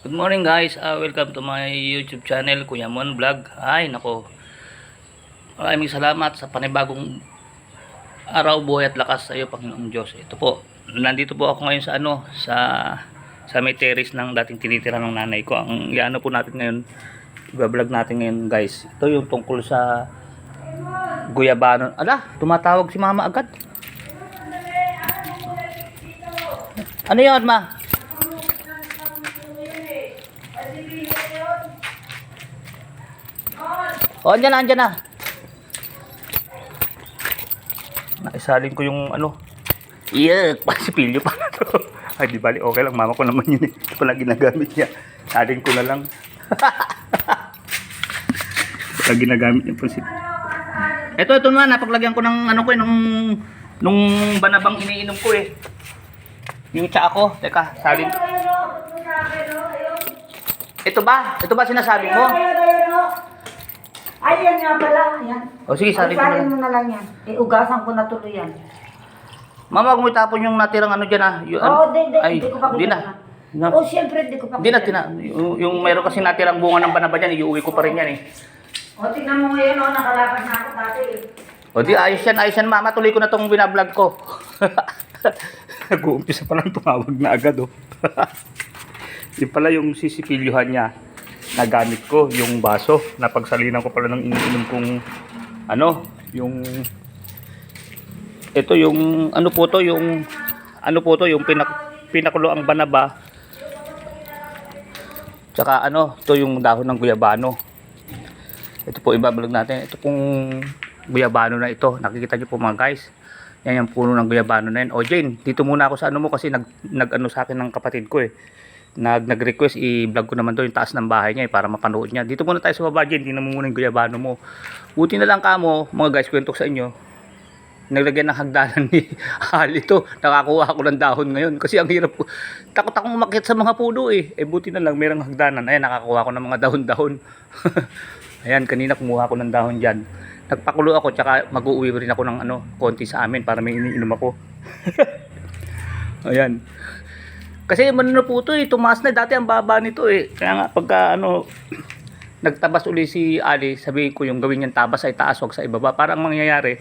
Good morning guys, welcome to my YouTube channel, Kuya Mon Vlog. Ay nako, maraming salamat sa panibagong araw, buhay at lakas sa iyo, Panginoong Diyos. Ito po, nandito po ako ngayon sa sa may terrace ng dating tinitira ng nanay ko. Ang iano po natin ngayon, i-vlog natin ngayon guys. Ito yung tungkol sa guyabano. Ala, tumatawag si mama agad. Ano yun, ma? O, andyan na. Naisalin ko yung Yuck! Pasipilyo pa na to. Ay, di bali, okay lang. Mama ko naman yun eh. Ito pala ginagamit niya. Salin ko na lang. Pala ginagamit niya po si... Ito naman. Napaglagyan ko ng nung banabang iniinom ko eh. Yung tsa ako. Teka, salin. Ito ba sinasabi mo? Ay, yan nga pala. Yan. O sige, salin ko na lang. Mo na lang yan. Ugasan ko na tuloy yan. Mama, kung itapon yung natirang dyan Oo, hindi ko pa di na. Oo, siyempre, hindi ko pa Di na, yung meron kasi natirang bunga ng banaba dyan, iuwi ko pa rin yan eh. O, tignan mo ngayon, nakalakad na ako dati eh. O di, ayos yan, mama, tuloy ko na tong binablog ko. Nag-uumpisa pa lang tumawag na agad oh. Yung pala yung sisipilyuhan niya. Nagamit ko yung baso. Napagsalinan ko pala ng iniinom kong ito yung yung pinakulo ang banaba. Tsaka ito yung dahon ng guyabano. Ito po ibabalog natin. Ito pong guyabano na ito. Nakikita niyo po mga guys. Yan yung puno ng guyabano na yan. O Jane, dito muna ako sa mo kasi nag sa akin ng kapatid ko eh. Nag-request i-vlog ko naman doon yung taas ng bahay niya para mapanood niya. Dito muna tayo sa baba, Jane. Tingnan mo muna yung guyabano mo. Buti na lang kamo, mga guys, kwento ko sa inyo. Naglagyan ng hagdanan ni Ali ito. Nakakuha ako ng dahon ngayon. Kasi ang hirap ko. Takot akong umakyat sa mga puno eh. Buti na lang merong hagdanan. Ayan, nakakuha ako ng mga dahon-dahon. Ayan, kanina kumuha ako ng dahon dyan. Nagpakulo ako, tsaka mag-uwi rin ako ng konti sa amin para may iniinom ako. Ayan. Kasi po ito eh, tumaas na. Dati ang baba nito eh. Kaya nga pagka nagtabas uli si Ali, sabihin ko yung gawin niyang tabas ay taas, wag sa ibaba. Parang mangyayari,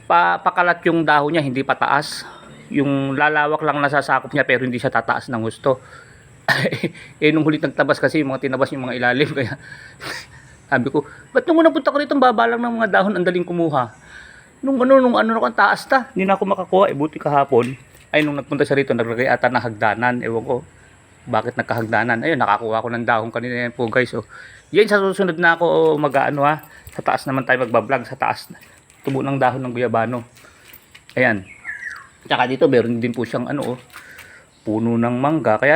pakalat yung dahon niya, hindi pataas. Yung lalawak lang nasasakop niya pero hindi siya tataas ng gusto. Nung huli nagtabas kasi yung mga tinabas yung mga ilalim. Kaya sabi ko, ba't nung napunta ko rito, baba lang ng mga dahon, ang daling kumuha. Nung taas ta, hindi na ako makakuha. Buti kahapon. Ay, nung nagpunta siya rito, naglagay ata ng hagdanan. Ewan ko, bakit nagkahagdanan. Ayun, nakakuha ko ng dahon kanina yan po guys. So, yan, sa susunod na ako sa taas naman tayo magbablog, sa taas. Tubo ng dahon ng guyabano. Ayan. Tsaka dito, meron din po siyang puno ng mangga. Kaya